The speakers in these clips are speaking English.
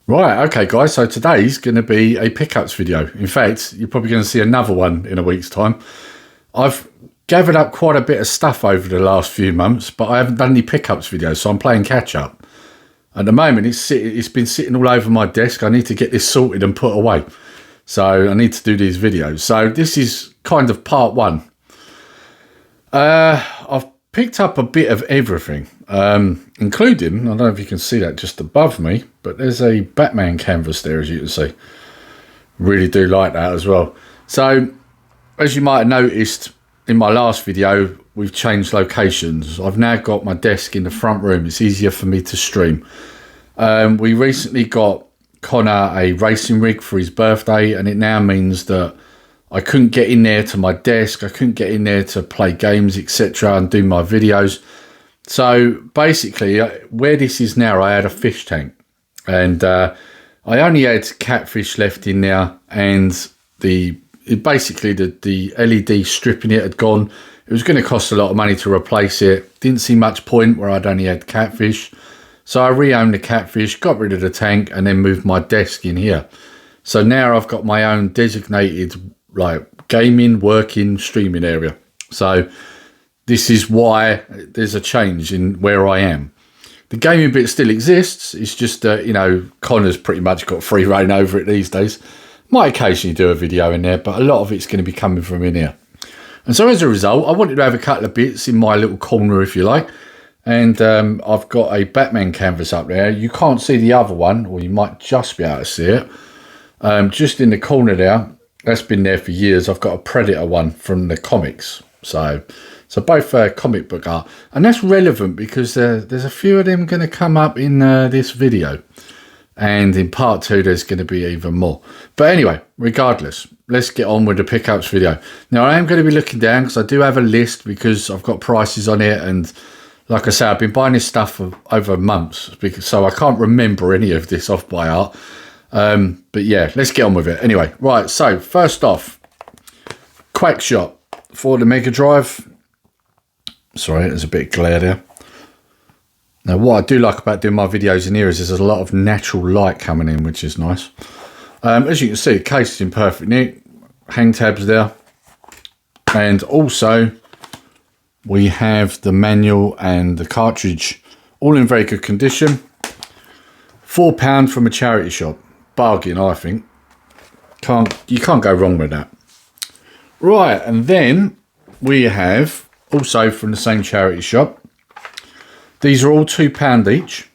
Right, okay guys, so today's going to be a pickups video. In fact, you're probably going to see another one in a week's time. I've gathered up quite a bit of stuff over the last few months, but I haven't done any pickups videos, so I'm playing catch up. At the moment, it's been sitting all over my desk. I need to get this sorted and put away. So I need to do these videos. So this is kind of part one. I've picked up a bit of everything, including, I don't know if you can see that just above me, but there's a Batman canvas there, as you can see. Really do like that as well. So, as you might have noticed in my last video, we've changed locations. I've now got my desk in the front room. It's easier for me to stream. We recently got Connor a racing rig for his birthday, and it now means that I couldn't get in there to my desk. I couldn't get in there to play games, etc. and do my videos. So basically, where this is now, I had a fish tank. And I only had catfish left in there. And basically the LED strip in it had gone. It was going to cost a lot of money to replace it. Didn't see much point where I'd only had catfish. So I re-owned the catfish, got rid of the tank, and then moved my desk in here. So now I've got my own designated gaming, working, streaming area. So this is why there's a change in where I am. The gaming bit still exists. It's just that, you know, Connor's pretty much got free reign over it these days. Might occasionally do a video in there, but a lot of it's going to be coming from in here. And so as a result, I wanted to have a couple of bits in my little corner, if you like. And I've got a Batman canvas up there. You can't see the other one, or you might just be able to see it. Just in the corner there, that's been there for years. I've got a Predator one from the comics. So both comic book art. And that's relevant because there's a few of them going to come up in this video. And in part two, there's going to be even more. But anyway, regardless, let's get on with the pickups video. Now, I am going to be looking down because I do have a list because I've got prices on it. And like I say, I've been buying this stuff for over months. So I can't remember any of this off by heart. But yeah, let's get on with it. Anyway, right, so first off, Quack Shot for the Mega Drive. Sorry, there's a bit of glare there. Now, what I do like about doing my videos in here is there's a lot of natural light coming in, which is nice. As you can see, the case is in perfect nick. Hang tabs there. And also, we have the manual and the cartridge all in very good condition. £4 from a charity shop. Bargain, I think. You can't go wrong with that. Right, and then we have also from the same charity shop. These are all £2 each.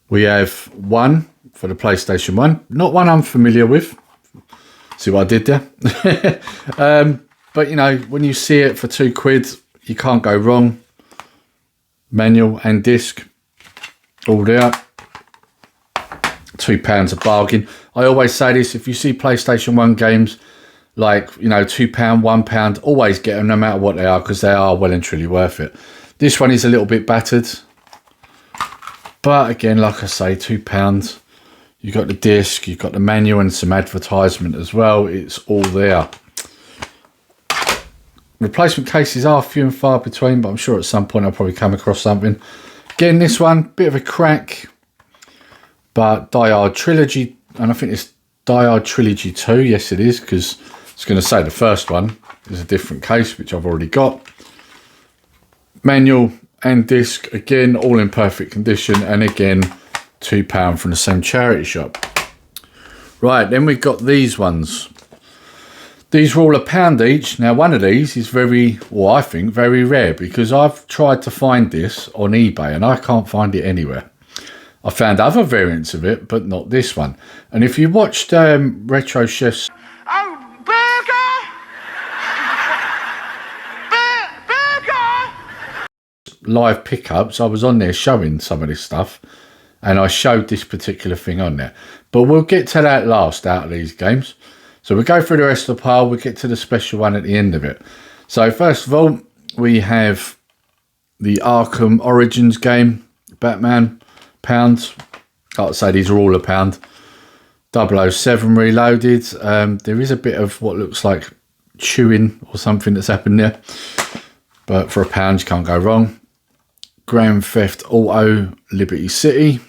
We have one for the PlayStation 1, not one I'm familiar with. See what I did there? But you know, when you see it for £2, you can't go wrong. Manual and disc, all there. £2 a bargain. I always say this, if you see PlayStation 1 games like, you know, £2, £1, always get them no matter what they are, because they are well and truly worth it. This one is a little bit battered, but again, like I say, £2. You've got the disc, you've got the manual and some advertisement as well. It's all there. Replacement cases are few and far between, but I'm sure at some point I'll probably come across something. Again, this one, bit of a crack, but Die Hard Trilogy, and I think it's Die Hard Trilogy 2. Yes, it is, because I was going to say the first one is a different case, which I've already got. Manual and disc, again, all in perfect condition, and again, £2 from the same charity shop. Right, then we've got these ones. These are all £1 each. Now, one of these is very, well, I think, very rare, because I've tried to find this on eBay, and I can't find it anywhere. I found other variants of it, but not this one. And if you watched Retro Chef's live pickups, I was on there showing some of this stuff, and I showed this particular thing on there. But we'll get to that last out of these games. So we'll go through the rest of the pile. We'll get to the special one at the end of it. So first of all, we have the Arkham Origins game, Batman, £1. Like I say, these are all £1. 007 Reloaded. There is a bit of what looks like chewing or something that's happened there, but for £1 you can't go wrong. Grand Theft Auto Liberty City,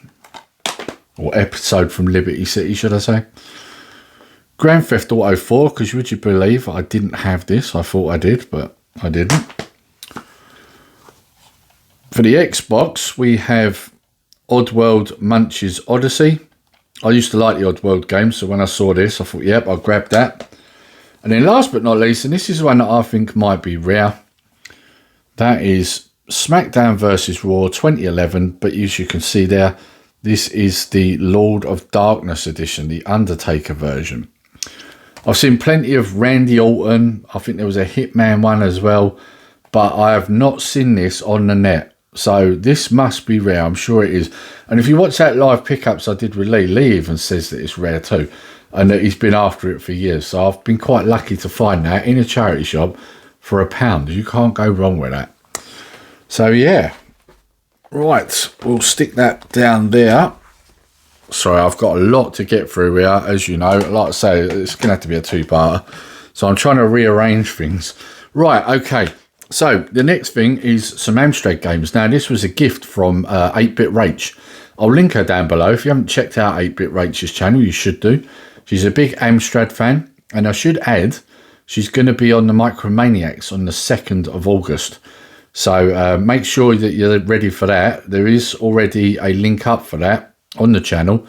or episode from Liberty City, should I say. Grand Theft Auto 4, because would you believe I didn't have this? I thought I did, but I didn't. For the Xbox, we have Oddworld Munch's Odyssey. I used to like the Oddworld games, so when I saw this, I thought, yep, I'll grab that. And then last but not least, and this is one that I think might be rare, that is SmackDown vs. Raw 2011, but as you can see there, this is the Lord of Darkness edition, the Undertaker version. I've seen plenty of Randy Orton. I think there was a Hitman one as well, but I have not seen this on the net. So this must be rare. I'm sure it is. And if you watch that live pickups I did with Lee, Lee even says that it's rare too, and that he's been after it for years. So I've been quite lucky to find that in a charity shop for £1. You can't go wrong with that. So yeah, right, we'll stick that down there. Sorry, I've got a lot to get through here, as you know. Like I say, it's going to have to be a two-parter. So I'm trying to rearrange things. Right, okay. So the next thing is some Amstrad games. Now, this was a gift from 8-Bit Rach. I'll link her down below. If you haven't checked out 8-Bit Rach's channel, you should do. She's a big Amstrad fan. And I should add, she's going to be on the Micromaniacs on the 2nd of August. So make sure that you're ready for that. There is already a link up for that on the channel,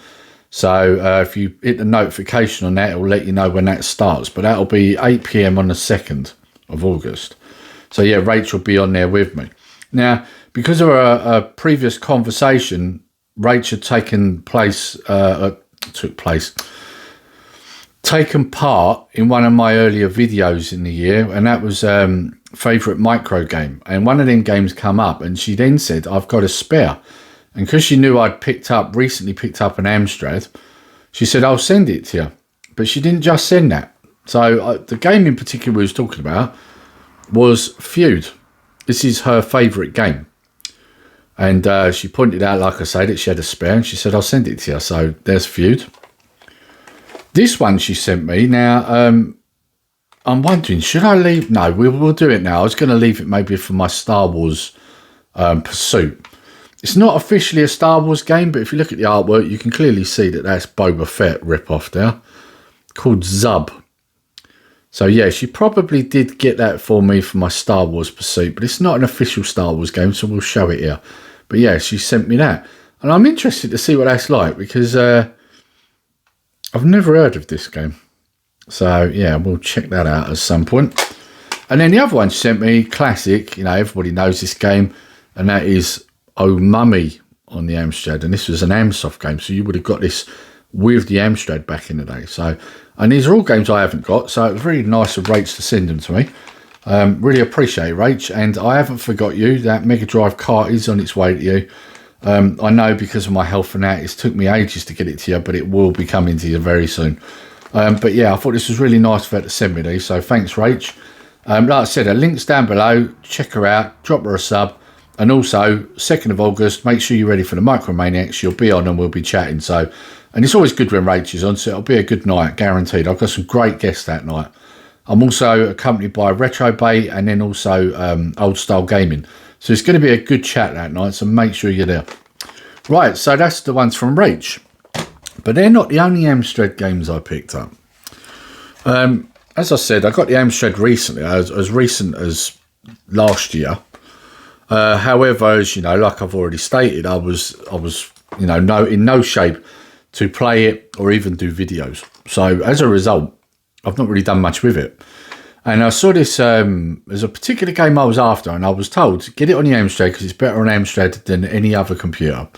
so if you hit the notification on that, it will let you know when that starts, but that'll be 8 PM on the 2nd of August. So yeah, Rach will be on there with me. Now, because of a previous conversation, Rach had taken part in one of my earlier videos in the year, and that was favourite micro game, and one of them games come up, and she then said, I've got a spare. And because she knew I'd recently picked up an Amstrad, she said, I'll send it to you. But she didn't just send that. So the game in particular we was talking about was Feud. This is her favourite game. And she pointed out, like I said, that she had a spare, and she said, I'll send it to you. So there's Feud. This one she sent me. Now, I'm wondering, should I leave? No, we'll do it now. I was going to leave it maybe for my Star Wars pursuit. It's not officially a Star Wars game, but if you look at the artwork, you can clearly see that that's Boba Fett rip-off there, called Zub. So yeah, she probably did get that for me for my Star Wars pursuit, but it's not an official Star Wars game, so we'll show it here. But yeah, she sent me that. And I'm interested to see what that's like, because I've never heard of this game. So yeah, we'll check that out at some point. And then the other one she sent me, classic, you know, everybody knows this game, and that is Oh Mummy on the Amstrad, and this was an Amsoft game, so you would have got this with the Amstrad back in the day. So, and these are all games I haven't got, so it was really nice of Rach to send them to me. Really appreciate it, Rach, and I haven't forgot you. That Mega Drive cart is on its way to you. I know because of my health and that, it's took me ages to get it to you, but it will be coming to you very soon. But yeah, I thought this was really nice for her to send me these, so thanks, Rach. Like I said, her link's down below. Check her out, drop her a sub. And also, 2nd of August, make sure you're ready for the Micromaniacs. She'll be on and we'll be chatting. So, and it's always good when Rach is on, so it'll be a good night, guaranteed. I've got some great guests that night. I'm also accompanied by Retro Bay and then also Old Style Gaming. So it's going to be a good chat that night, so make sure you're there. Right, so that's the ones from Rach. But they're not the only Amstrad games I picked up. As I said, I got the Amstrad recently, as recent as last year. However, as you know, like I've already stated, I was you know, in no shape to play it or even do videos. So as a result, I've not really done much with it. And I saw this, there's a particular game I was after, and I was told, get it on the Amstrad because it's better on Amstrad than any other computer.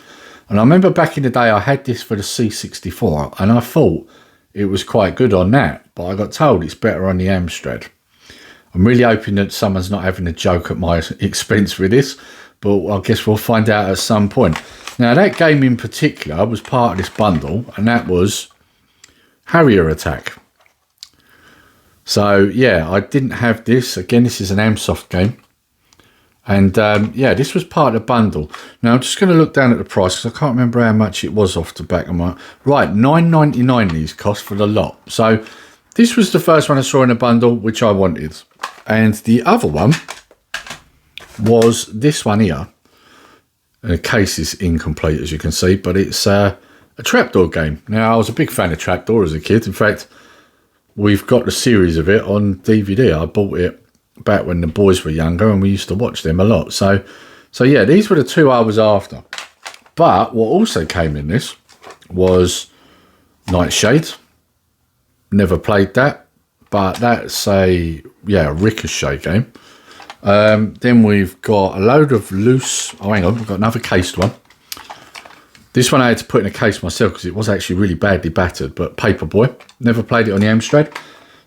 And I remember back in the day, I had this for the C64, and I thought it was quite good on that, but I got told it's better on the Amstrad. I'm really hoping that someone's not having a joke at my expense with this, but I guess we'll find out at some point. Now, that game in particular was part of this bundle, and that was Harrier Attack. So, yeah, I didn't have this. Again, this is an Amsoft game. And, yeah, this was part of the bundle. Now, I'm just going to look down at the price, because I can't remember how much it was off the back of my... Right, $9.99 these cost for the lot. So, this was the first one I saw in a bundle, which I wanted. And the other one was this one here. The case is incomplete, as you can see, but it's a trapdoor game. Now, I was a big fan of trapdoor as a kid. In fact, we've got the series of it on DVD. I bought it back when the boys were younger and we used to watch them a lot. So yeah, these were the two I was after. But what also came in this was Nightshade. Never played that, but that's a Ricochet game. Then we've got a load of loose. Oh, hang on, we've got another cased one. This one I had to put in a case myself because it was actually really badly battered. But Paperboy, never played it on the Amstrad,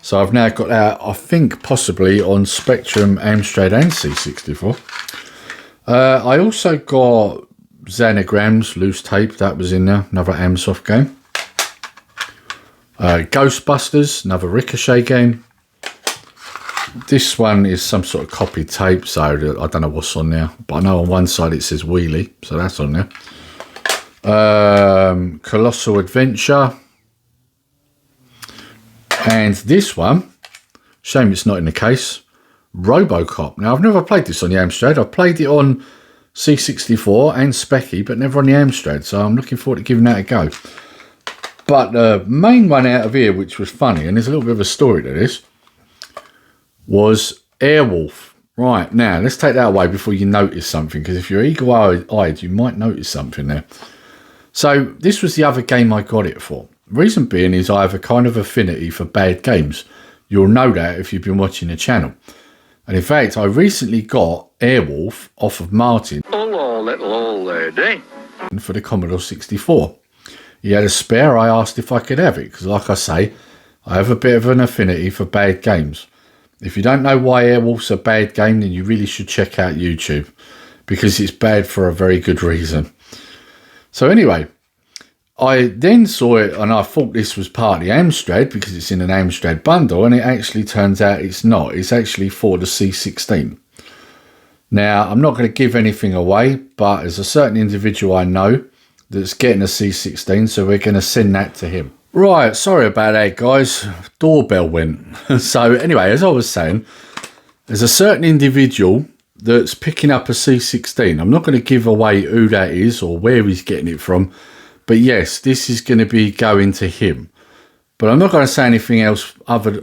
so I've now got that. I think possibly on Spectrum, Amstrad, and C64. I also got Xanagrams, loose tape. That was in there. Another Amsoft game. Ghostbusters, another Ricochet game. This one is some sort of copied tape, so I don't know what's on there, but I know on one side it says Wheelie, so that's on there. Colossal Adventure, and this one, shame it's not in the case, Robocop. Now, I've never played this on the Amstrad. I've played it on C64 and Specky, but never on the Amstrad, so I'm looking forward to giving that a go. But the main one out of here, which was funny, and there's a little bit of a story to this, was Airwolf. Right, now, let's take that away before you notice something, because if you're eagle-eyed, you might notice something there. So, this was the other game I got it for. Reason being is I have a kind of affinity for bad games. You'll know that if you've been watching the channel. And in fact, I recently got Airwolf off of Martin. Hello, little old lady. For the Commodore 64. He had a spare. I asked if I could have it because, like I say, I have a bit of an affinity for bad games. If you don't know why Airwolf's a bad game, then you really should check out YouTube, because it's bad for a very good reason. So anyway, I then saw it and I thought this was part of the Amstrad because it's in an Amstrad bundle, and it actually turns out it's not. It's actually for the C16. Now, I'm not going to give anything away, but there's a certain individual I know that's getting a C16, so we're going to send that to him. Right, sorry about that, guys. Doorbell went. So anyway, as I was saying, there's a certain individual that's picking up a C16. I'm not going to give away who that is or where he's getting it from, but yes, this is going to be going to him. But I'm not going to say anything else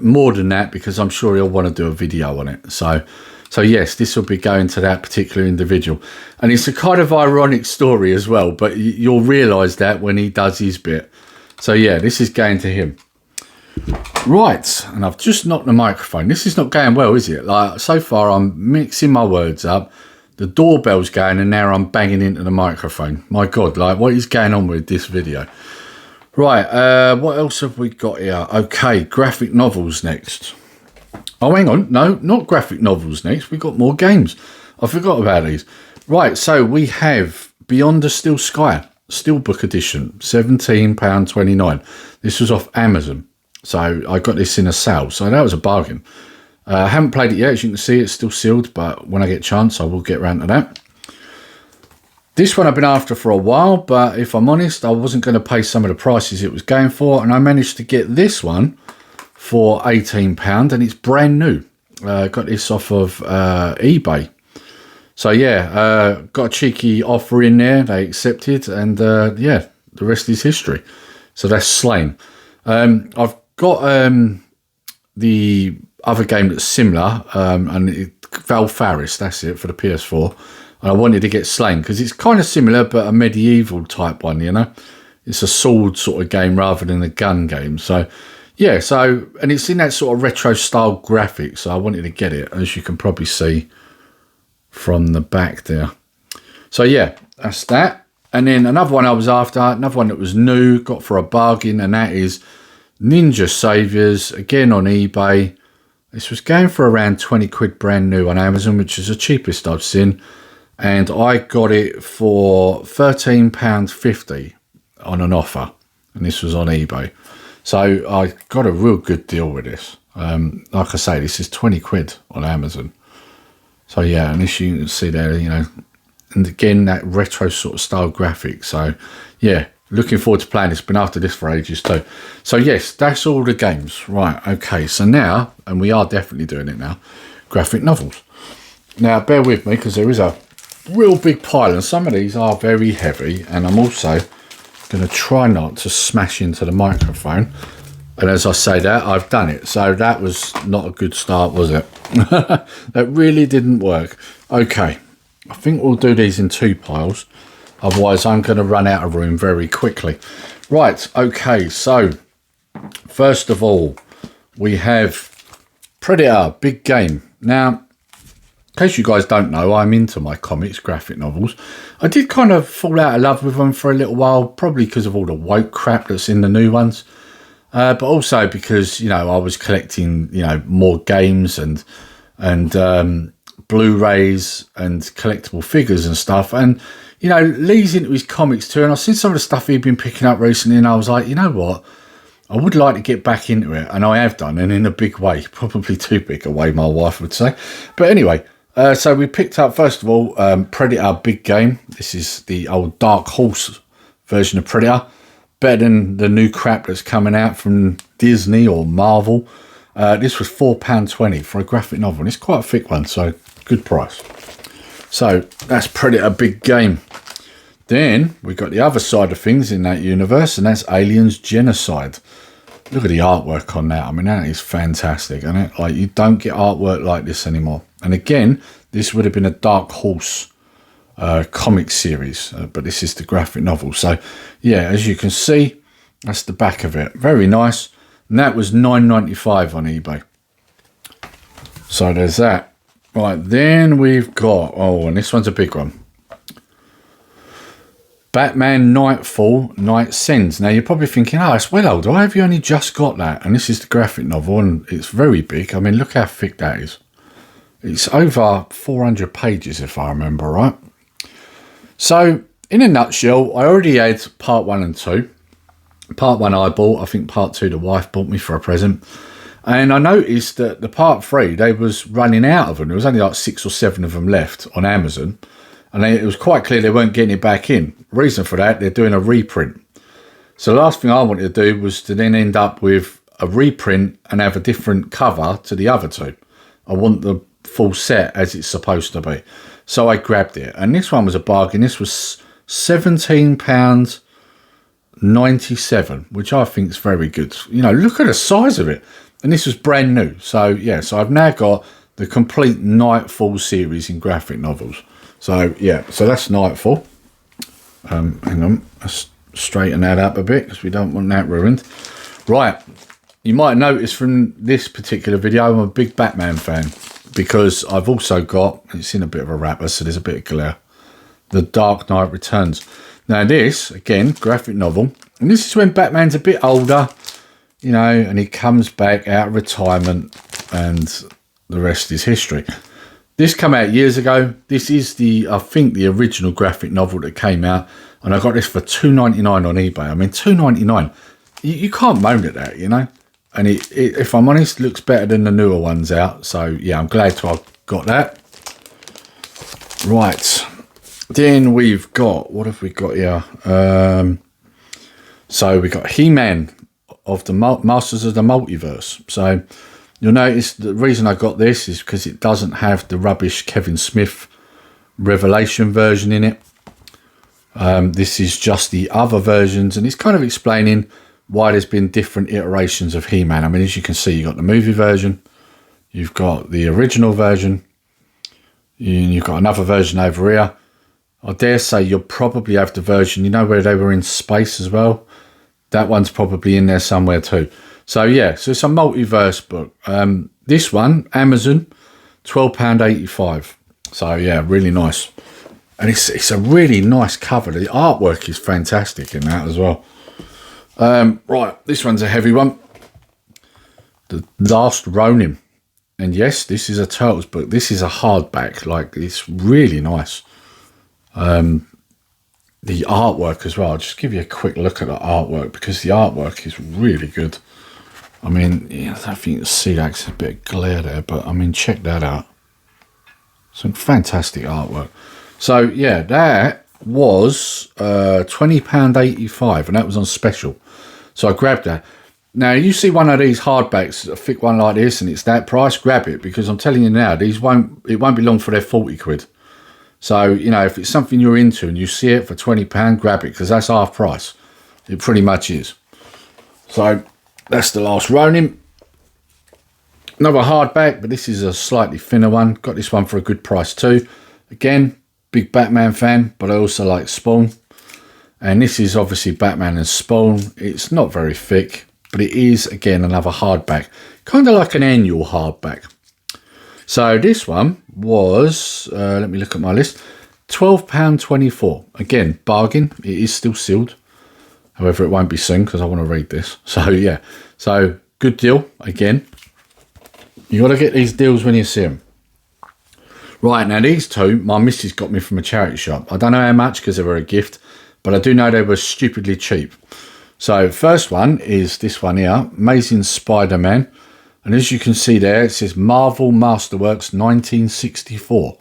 more than that, because I'm sure he'll want to do a video on it. So yes, this will be going to that particular individual. And it's a kind of ironic story as well, but you'll realise that when he does his bit. So yeah, this is going to him. Right, and I've just knocked the microphone. This is not going well, is it? Like, so far I'm mixing my words up. The doorbell's going and now I'm banging into the microphone. My God, like, what is going on with this video? Right, what else have we got here? Okay, graphic novels next. Oh, hang on. No, not graphic novels next. We've got more games. I forgot about these. Right, so we have Beyond the Steel Sky, Steelbook Edition, £17.29. This was off Amazon. So I got this in a sale. So that was a bargain. I haven't played it yet. As you can see, it's still sealed. But when I get a chance, I will get around to that. This one I've been after for a while. But if I'm honest, I wasn't going to pay some of the prices it was going for. And I managed to get this one for £18, and it's brand new. Got this off of eBay. So yeah, got a cheeky offer in there. They accepted, and yeah, the rest is history. So that's Slain. I've got the other game that's similar, and Valfaris, that's it, for the PS4. And I wanted to get Slain because it's kind of similar, but a medieval type one, you know. It's a sword sort of game rather than a gun game. So yeah, so, and it's in that sort of retro style graphics, so I wanted to get it, as you can probably see from the back there. So yeah, that's that. And then another one I was after, another one that was new, got for a bargain, and that is Ninja Saviors, again on eBay. This was going for around 20 quid brand new on Amazon, which is the cheapest I've seen. And I got it for £13.50 on an offer, and this was on eBay. So I got a real good deal with this. Like I say, this is 20 quid on Amazon. So yeah, and as you can see there, you know, and again, that retro sort of style graphic. So yeah, looking forward to playing this. Been after this for ages too. So yes, that's all the games. Right, okay, so now, and we are definitely doing it now, graphic novels. Now, bear with me, because there is a real big pile, and some of these are very heavy, and I'm also going to try not to smash into the microphone. And as I say that, I've done it. So that was not a good start, was it? That really didn't work. Okay, I think we'll do these in 2 piles. Otherwise, I'm going to run out of room very quickly. Right, okay, so first of all, we have Predator, big game. Now, in case you guys don't know, I'm into my comics, graphic novels. I did kind of fall out of love with them for a little while, probably because of all the woke crap that's in the new ones. But also because, you know, I was collecting, you know, more games and Blu-rays and collectible figures and stuff. And, you know, Lee's into his comics too. And I've seen some of the stuff he'd been picking up recently. And I was like, you know what? I would like to get back into it. And I have done, and in a big way. Probably too big a way, my wife would say. But anyway, so we picked up, first of all, Predator Big Game. This is the old Dark Horse version of Predator. Better than the new crap that's coming out from Disney or Marvel. This was £4.20 for a graphic novel. And it's quite a thick one, so good price. So that's Predator Big Game. Then we got the other side of things in that universe, and that's Aliens Genocide. Look at the artwork on that. I mean, that is fantastic, isn't it? Like, you don't get artwork like this anymore. And again, this would have been a Dark Horse comic series, but this is the graphic novel. So yeah, as you can see, that's the back of it. Very nice. And that was $9.95 on eBay. So there's that. Right, then we've got, oh, and this one's a big one, Batman Nightfall Night Sends. Now you're probably thinking, oh, it's well old, why have you only just got that? And this is the graphic novel, and it's very big. I mean, look how thick that is. It's over 400 pages if I remember right. So, in a nutshell, I already had part 1 and 2. Part 1 I bought. I think part 2 the wife bought me for a present. And I noticed that the part 3, they was running out of them. There was only like 6 or 7 of them left on Amazon. And it was quite clear they weren't getting it back in. Reason for that, they're doing a reprint. So the last thing I wanted to do was to then end up with a reprint and have a different cover to the other 2. I want the full set as it's supposed to be. So I grabbed it, and this one was a bargain. This was £17.97, which I think is very good. You know, look at the size of it. And this was brand new. So yeah, so I've now got the complete Nightfall series in graphic novels. So yeah, so that's Nightfall. Hang on, let's straighten that up a bit because we don't want that ruined. Right, you might notice from this particular video, I'm a big Batman fan. Because I've also got, it's in a bit of a wrapper, so there's a bit of glare, The Dark Knight Returns. Now this, again, graphic novel. And this is when Batman's a bit older, you know, and he comes back out of retirement, and the rest is history. This came out years ago. This is the, I think, the original graphic novel that came out. And I got this for $2.99 on eBay. I mean, $2.99. You can't moan at that, you know. And it, if I'm honest, looks better than the newer ones out. So, yeah, I'm glad to have got that. Right. Then we've got, what have we got here? So we got He-Man of the Masters of the Multiverse. So you'll notice the reason I got this is because it doesn't have the rubbish Kevin Smith Revelation version in it. This is just the other versions, and it's kind of explaining why there's been different iterations of He-Man. I mean, as you can see, you've got the movie version, you've got the original version, and you've got another version over here. I dare say you'll probably have the version, you know, where they were in space as well. That one's probably in there somewhere too. So yeah, so it's a multiverse book. This one, Amazon, £12.85. So yeah, really nice. And it's a really nice cover. The artwork is fantastic in that as well. Right, this one's a heavy one. The Last Ronin. And yes, this is a Turtles book. This is a hardback. Like, it's really nice. The artwork as well. I'll just give you a quick look at the artwork, because the artwork is really good. I mean, yeah, I don't think you can see that, 'cause there's a bit of glare there, but I mean, check that out. Some fantastic artwork. So yeah, that was £20.85, and that was on special. So I grabbed that. Now, you see one of these hardbacks, a thick one like this, and it's that price, grab it, because I'm telling you now, it won't be long for their 40 quid. So, you know, if it's something you're into and you see it for £20, grab it, because that's half price. It pretty much is. So that's the last Ronin. Another hardback, but this is a slightly thinner one. Got this one for a good price too. Again, big Batman fan, but I also like Spawn. And this is obviously Batman and Spawn. It's not very thick, but it is, again, another hardback. Kind of like an annual hardback. So this one was, let me look at my list, £12.24. Again, bargain. It is still sealed. However, it won't be soon because I want to read this. So, yeah. So, good deal. Again, you got to get these deals when you see them. Right, now these two, my missus got me from a charity shop. I don't know how much because they were a gift, but I do know they were stupidly cheap. So, first one is this one here, Amazing Spider-Man. And as you can see there, it says Marvel Masterworks 1964.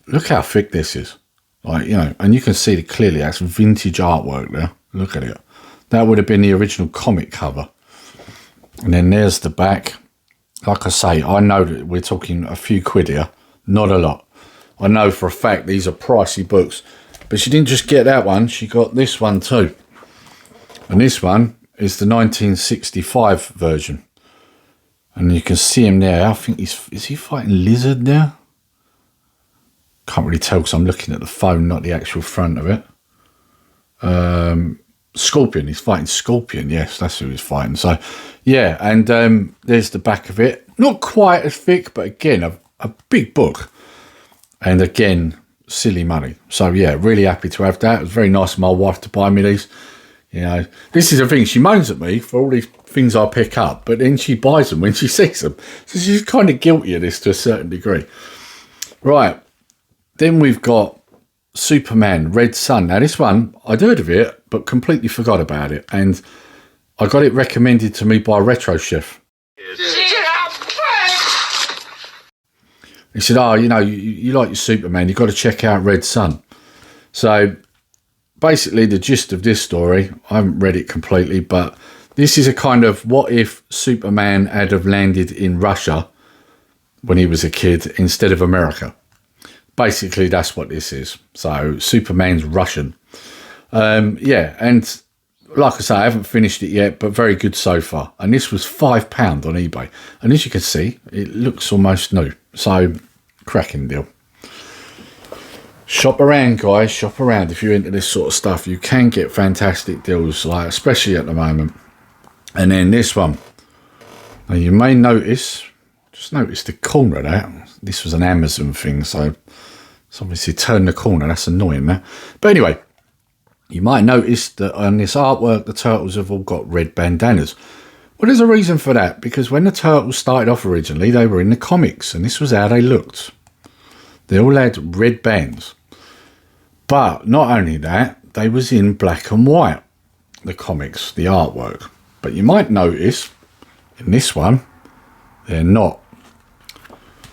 Look how thick this is. Like, you know, and you can see that clearly that's vintage artwork there. Look at it. That would have been the original comic cover. And then there's the back. Like I say, I know that we're talking a few quid here. Not a lot. I know for a fact these are pricey books. But she didn't just get that one. She got this one too. And this one is the 1965 version. And you can see him there. I think is he fighting Lizard there? Can't really tell because I'm looking at the phone, not the actual front of it. Scorpion, he's fighting Scorpion. Yes, that's who he's fighting. So, yeah, and there's the back of it. Not quite as thick, but again, a big book. And again, silly money. So, yeah, really happy to have that. It was very nice of my wife to buy me these. You know, this is the thing. She moans at me for all these things I pick up, but then she buys them when she sees them. So she's kind of guilty of this to a certain degree. Right. Then we've got Superman, Red Sun. Now, this one, I'd heard of it, but completely forgot about it. And I got it recommended to me by Retro Chef. He said, oh, you know, you like your Superman, you've got to check out Red Sun. So, basically, the gist of this story, I haven't read it completely, but this is a kind of what if Superman had have landed in Russia when he was a kid instead of America. Basically, that's what this is. So, Superman's Russian. Yeah, and like I say, I haven't finished it yet, but very good so far. And this was £5 on eBay. And as you can see, it looks almost new. So, cracking deal. Shop around, guys. Shop around. If you're into this sort of stuff, you can get fantastic deals, like especially at the moment. And then this one. Now, you may notice, just notice the corner of that. This was an Amazon thing, so it's obviously turned the corner. That's annoying, that. But anyway, you might notice that on this artwork, the turtles have all got red bandanas. Well, there's a reason for that, because when the turtles started off originally, they were in the comics, and this was how they looked. They all had red bands. But not only that, they was in black and white, the comics, the artwork. But you might notice, in this one, they're not.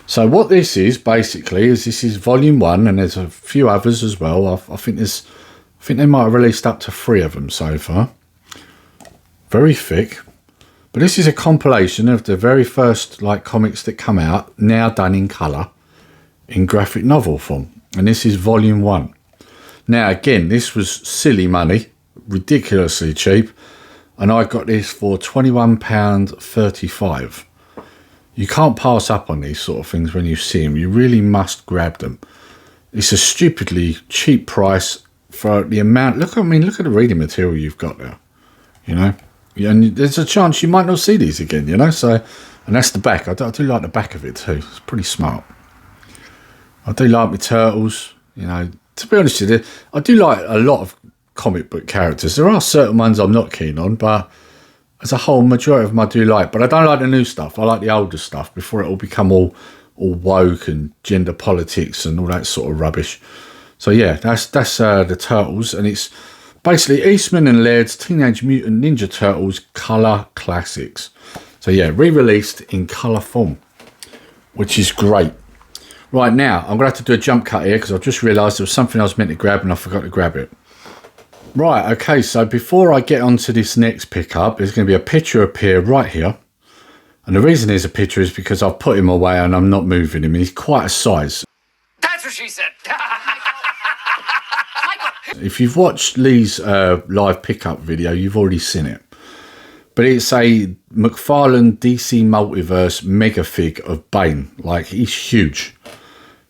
So what this is, basically, is this is volume 1, and there's a few others as well. I think they might have released up to 3 of them so far. Very thick. But this is a compilation of the very first comics that come out, now done in colour, in graphic novel form. And this is volume 1. Now, again, this was silly money, ridiculously cheap. And I got this for £21.35. You can't pass up on these sort of things when you see them. You really must grab them. It's a stupidly cheap price for the amount. Look at the reading material you've got there. You know, and there's a chance you might not see these again. You know, so and that's the back. I do like the back of it too. It's pretty smart. I do like my turtles. You know, to be honest with you, I do like a lot of comic book characters. There are certain ones I'm not keen on, but as a whole, majority of them I do like. But I don't like the new stuff. I like the older stuff before it all become all woke and gender politics and all that sort of rubbish. So yeah, that's the Turtles, and it's basically Eastman and Laird's Teenage Mutant Ninja Turtles colour classics. So yeah, re-released in colour form, which is great. Right, now I'm gonna have to do a jump cut here because I've just realised there was something I was meant to grab and I forgot to grab it. Right, okay, so before I get onto this next pickup, there's going to be a picture appear right here. And the reason there's a picture is because I've put him away and I'm not moving him. He's quite a size. Time That's what she said. If you've watched Lee's live pickup video, you've already seen it. But it's a McFarlane DC Multiverse mega fig of Bane. Like, he's huge.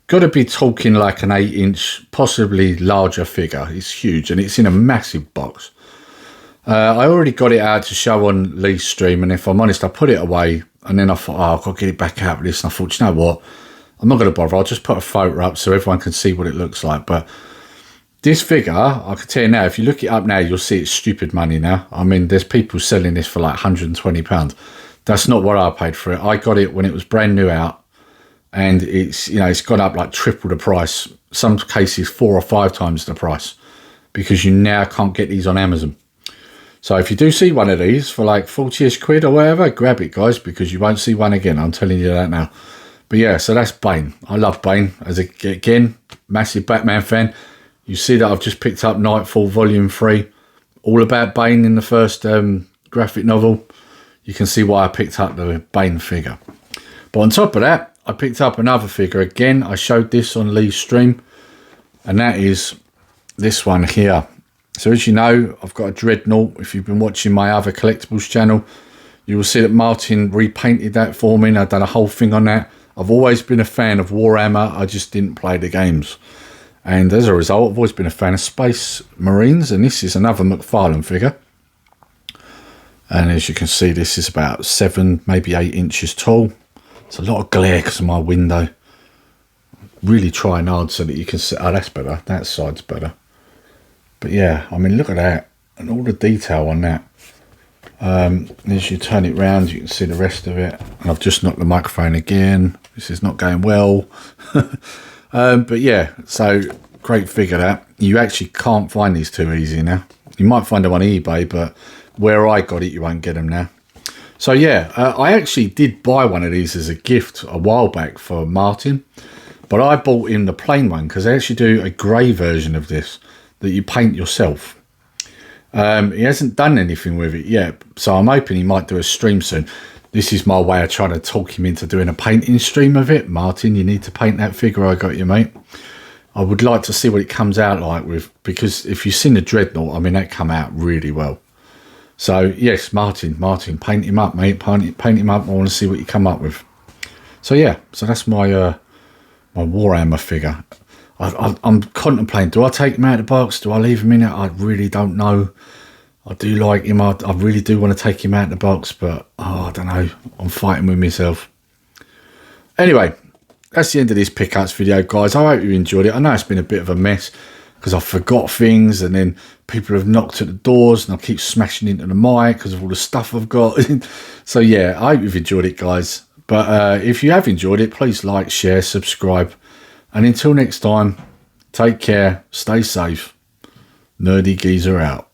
Got to be talking like an 8-inch, possibly larger figure. It's huge, and it's in a massive box. I already got it out to show on Lee's stream, and if I'm honest, I put it away, and then I thought, oh, I've got to get it back out of this. And I thought, you know what? I'm not going to bother. I'll just put a photo up so everyone can see what it looks like. But this figure, I can tell you now, if you look it up now, you'll see it's stupid money now. I mean, there's people selling this for like £120. That's not what I paid for it. I got it when it was brand new out. And it's, you know, it's gone up like triple the price. Some cases 4 or 5 times the price, because you now can't get these on Amazon. So if you do see one of these for like 40-ish quid or whatever, grab it, guys, because you won't see one again. I'm telling you that now. But yeah, so that's Bane. I love Bane. Again, massive Batman fan. You see that I've just picked up Nightfall Volume 3. All about Bane in the first graphic novel. You can see why I picked up the Bane figure. But on top of that, I picked up another figure. Again, I showed this on Lee's stream, and that is this one here. So as you know, I've got a Dreadnought. If you've been watching my other collectibles channel, you will see that Martin repainted that for me, and I've done a whole thing on that. I've always been a fan of Warhammer. I just didn't play the games. And as a result, I've always been a fan of Space Marines, and this is another McFarlane figure. And as you can see, this is about 7, maybe 8 inches tall. It's a lot of glare because of my window. Really trying hard so that you can see. Oh, that's better. That side's better. But yeah, I mean, look at that. And all the detail on that. As you turn it round, you can see the rest of it. And I've just knocked the microphone again. This is not going well. But yeah, so great figure that. You actually can't find these too easy now. You might find them on eBay, but where I got it, you won't get them now. So yeah, I actually did buy one of these as a gift a while back for Martin, but I bought him the plain one because they actually do a grey version of this that you paint yourself. He hasn't done anything with it yet, so I'm hoping he might do a stream soon. This is my way of trying to talk him into doing a painting stream of it. Martin, you need to paint that figure I got you, mate. I would like to see what it comes out like with, because if you've seen the Dreadnought, I mean, that come out really well. So yes, Martin, paint him up, mate. Paint him up. I want to see what you come up with. So yeah, so that's my my Warhammer figure. I'm contemplating, do I take him out of the box? Do I leave him in it? I really don't know. I do like him. I really do want to take him out of the box, but I don't know. I'm fighting with myself. Anyway, that's the end of this pickups video, guys. I hope you enjoyed it. I know it's been a bit of a mess because I forgot things, and then people have knocked at the doors and I keep smashing into the mic because of all the stuff I've got. So yeah, I hope you've enjoyed it, guys. But if you have enjoyed it, please like, share, subscribe. And until next time, take care, stay safe. Nerdy Geezer out.